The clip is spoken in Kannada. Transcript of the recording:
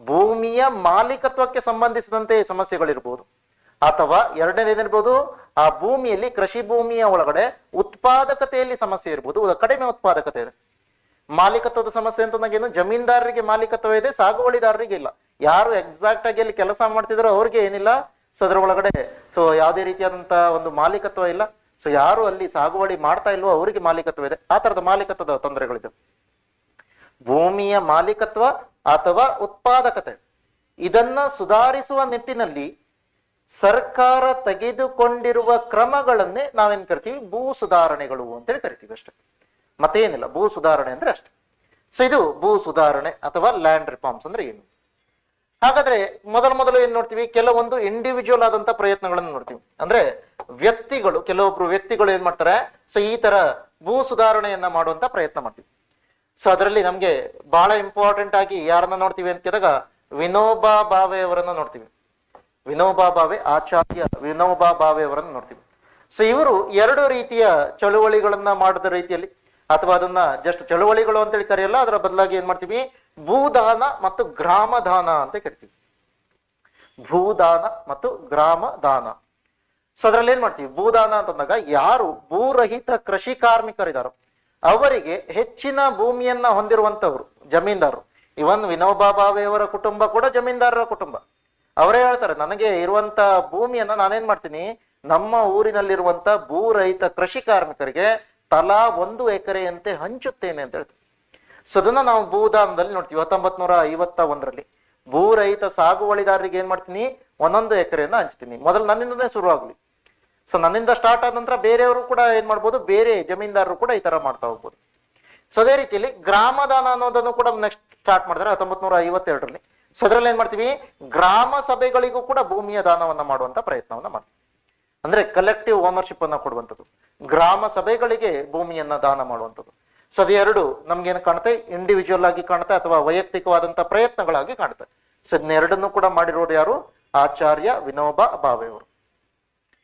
ಭೂಮಿಯ ಮಾಲೀಕತ್ವಕ್ಕೆ ಸಂಬಂಧಿಸಿದಂತೆ ಸಮಸ್ಯೆಗಳಿರ್ಬೋದು, ಅಥವಾ ಎರಡನೇದೇನಿರ್ಬೋದು, ಆ ಭೂಮಿಯಲ್ಲಿ ಕೃಷಿ ಭೂಮಿಯ ಒಳಗಡೆ ಉತ್ಪಾದಕತೆಯಲ್ಲಿ ಸಮಸ್ಯೆ ಇರ್ಬೋದು, ಕಡಿಮೆ ಉತ್ಪಾದಕತೆ ಇದೆ. ಮಾಲೀಕತ್ವದ ಸಮಸ್ಯೆ ಅಂತ ಏನು, ಜಮೀನ್ದಾರರಿಗೆ ಮಾಲೀಕತ್ವ ಇದೆ, ಸಾಗುವಳಿದಾರರಿಗೆ ಇಲ್ಲ. ಯಾರು ಎಕ್ಸಾಕ್ಟ್ ಆಗಿ ಅಲ್ಲಿ ಕೆಲಸ ಮಾಡ್ತಿದಾರೋ ಅವ್ರಿಗೆ ಏನಿಲ್ಲ. ಸೊ ಅದರ ಒಳಗಡೆ ಯಾವುದೇ ರೀತಿಯಾದಂತ ಒಂದು ಮಾಲೀಕತ್ವ ಇಲ್ಲ. ಸೊ ಯಾರು ಅಲ್ಲಿ ಸಾಗುವಳಿ ಮಾಡ್ತಾ ಇಲ್ವೋ ಅವರಿಗೆ ಮಾಲೀಕತ್ವ ಇದೆ. ಆ ತರದ ಮಾಲೀಕತ್ವದ ತೊಂದರೆಗಳಿದೆ. ಭೂಮಿಯ ಮಾಲೀಕತ್ವ ಅಥವಾ ಉತ್ಪಾದಕತೆ ಇದನ್ನ ಸುಧಾರಿಸುವ ನಿಟ್ಟಿನಲ್ಲಿ ಸರ್ಕಾರ ತೆಗೆದುಕೊಂಡಿರುವ ಕ್ರಮಗಳನ್ನೇ ನಾವೇನ್ ಕರಿತೀವಿ, ಭೂ ಸುಧಾರಣೆಗಳು ಅಂತೇಳಿ ಕರಿತೀವಿ ಅಷ್ಟೇ. ಮತ್ತೇನಿಲ್ಲ, ಭೂ ಸುಧಾರಣೆ ಅಂದ್ರೆ ಅಷ್ಟೇ. ಸೊ ಇದು ಭೂ ಸುಧಾರಣೆ ಅಥವಾ ಲ್ಯಾಂಡ್ ರಿಫಾರ್ಮ್ಸ್ ಅಂದ್ರೆ ಏನು? ಹಾಗಾದ್ರೆ ಮೊದಲು ಏನ್ ನೋಡ್ತೀವಿ, ಕೆಲವೊಂದು ಇಂಡಿವಿಜುವಲ್ ಆದಂತ ಪ್ರಯತ್ನಗಳನ್ನು ನೋಡ್ತೀವಿ. ಅಂದ್ರೆ ವ್ಯಕ್ತಿಗಳು, ಕೆಲವೊಬ್ರು ವ್ಯಕ್ತಿಗಳು ಏನ್ ಮಾಡ್ತಾರೆ, ಸೊ ಈ ತರ ಭೂ ಸುಧಾರಣೆಯನ್ನ ಮಾಡುವಂತ ಪ್ರಯತ್ನ ಮಾಡ್ತೀವಿ. ಸೊ ಅದರಲ್ಲಿ ನಮ್ಗೆ ಬಹಳ ಇಂಪಾರ್ಟೆಂಟ್ ಆಗಿ ಯಾರನ್ನ ನೋಡ್ತೀವಿ ಅಂತ ಕೇಳಿದಾಗ ವಿನೋಬಾ ಭಾವೆ ಅವರನ್ನ ನೋಡ್ತೀವಿ. ವಿನೋಬಾ ಭಾವೆ, ಆಚಾರ್ಯ ವಿನೋಬಾ ಭಾವೆ ಅವರನ್ನು ನೋಡ್ತೀವಿ. ಸೊ ಇವರು ಎರಡು ರೀತಿಯ ಚಳುವಳಿಗಳನ್ನ ಮಾಡಿದ ರೀತಿಯಲ್ಲಿ, ಅಥವಾ ಅದನ್ನ ಜಸ್ಟ್ ಚಳುವಳಿಗಳು ಅಂತೇಳಿ ಕರೆಯಲ್ಲ, ಅದರ ಬದಲಾಗಿ ಏನ್ ಮಾಡ್ತೀವಿ, ಭೂದಾನ ಮತ್ತು ಗ್ರಾಮದಾನ ಅಂತ ಕರಿತೀವಿ. ಭೂದಾನ ಮತ್ತು ಗ್ರಾಮದಾನ. ಸೊ ಅದ್ರಲ್ಲಿ ಏನ್ ಮಾಡ್ತೀವಿ, ಭೂದಾನ ಅಂತಂದಾಗ ಯಾರು ಭೂರಹಿತ ಕೃಷಿ ಕಾರ್ಮಿಕರಿದಾರೋ ಅವರಿಗೆ ಹೆಚ್ಚಿನ ಭೂಮಿಯನ್ನ ಹೊಂದಿರುವಂತವ್ರು ಜಮೀನ್ದಾರರು. ಇವನ್ ವಿನೋಬಾ ಭಾವೆ ಅವರ ಕುಟುಂಬ ಕೂಡ ಜಮೀನ್ದಾರರ ಕುಟುಂಬ. ಅವರೇ ಹೇಳ್ತಾರೆ, ನನಗೆ ಇರುವಂತ ಭೂಮಿಯನ್ನ ನಾನೇನ್ ಮಾಡ್ತೀನಿ, ನಮ್ಮ ಊರಿನಲ್ಲಿರುವಂತ ಭೂರಹಿತ ಕೃಷಿ ಕಾರ್ಮಿಕರಿಗೆ ತಲಾ 1 ಎಕರೆಯಂತೆ ಹಂಚುತ್ತೇನೆ ಅಂತ ಹೇಳ್ತೀವಿ. ಸೊ ಅದನ್ನ ನಾವು ಭೂದಾನದಲ್ಲಿ ನೋಡ್ತೀವಿ. 1951ರಲ್ಲಿ ಭೂರಹಿತ ಸಾಗುವಳಿದಾರರಿಗೆ ಏನ್ ಮಾಡ್ತೀನಿ, 1 ಎಕರೆಯನ್ನ ಹಂಚ್ತೀನಿ. ಮೊದಲು ನನ್ನಿಂದನೇ ಶುರು ಆಗ್ಲಿ. ಸೊ ನನ್ನಿಂದ ಸ್ಟಾರ್ಟ್ ಆದ ನಂತರ ಬೇರೆಯವರು ಕೂಡ ಏನ್ ಮಾಡ್ಬೋದು, ಬೇರೆ ಜಮೀನ್ದಾರರು ಕೂಡ ಈ ತರ ಮಾಡ್ತಾ ಹೋಗ್ಬೋದು. ಸೊ ಅದೇ ರೀತಿಯಲ್ಲಿ ಗ್ರಾಮದಾನ ಅನ್ನೋದನ್ನು ಕೂಡ ನೆಕ್ಸ್ಟ್ ಸ್ಟಾರ್ಟ್ ಮಾಡಿದ್ರೆ 1952ರಲ್ಲಿ. ಸೊ ಅದ್ರಲ್ಲಿ ಏನ್ ಮಾಡ್ತೀವಿ, ಗ್ರಾಮ ಸಭೆಗಳಿಗೂ ಕೂಡ ಭೂಮಿಯ ದಾನವನ್ನ ಮಾಡುವಂತ ಪ್ರಯತ್ನವನ್ನ ಮಾಡ್ತೀವಿ. ಅಂದ್ರೆ ಕಲೆಕ್ಟಿವ್ ಓನರ್ಶಿಪ್ ಅನ್ನ ಕೊಡುವಂಥದ್ದು, ಗ್ರಾಮ ಸಭೆಗಳಿಗೆ ಭೂಮಿಯನ್ನ ದಾನ ಮಾಡುವಂಥದ್ದು. ಸೊ ಅದು ಎರಡು ನಮ್ಗೇನು ಕಾಣುತ್ತೆ, ಇಂಡಿವಿಜುವಲ್ ಆಗಿ ಕಾಣುತ್ತೆ ಅಥವಾ ವೈಯಕ್ತಿಕವಾದಂತ ಪ್ರಯತ್ನಗಳಾಗಿ ಕಾಣುತ್ತೆ. ಸೊ ಇದನ್ನೆರಡನ್ನು ಕೂಡ ಮಾಡಿರೋರು ಯಾರು, ಆಚಾರ್ಯ ವಿನೋಬಾ ಭಾವೆ ಅವರು.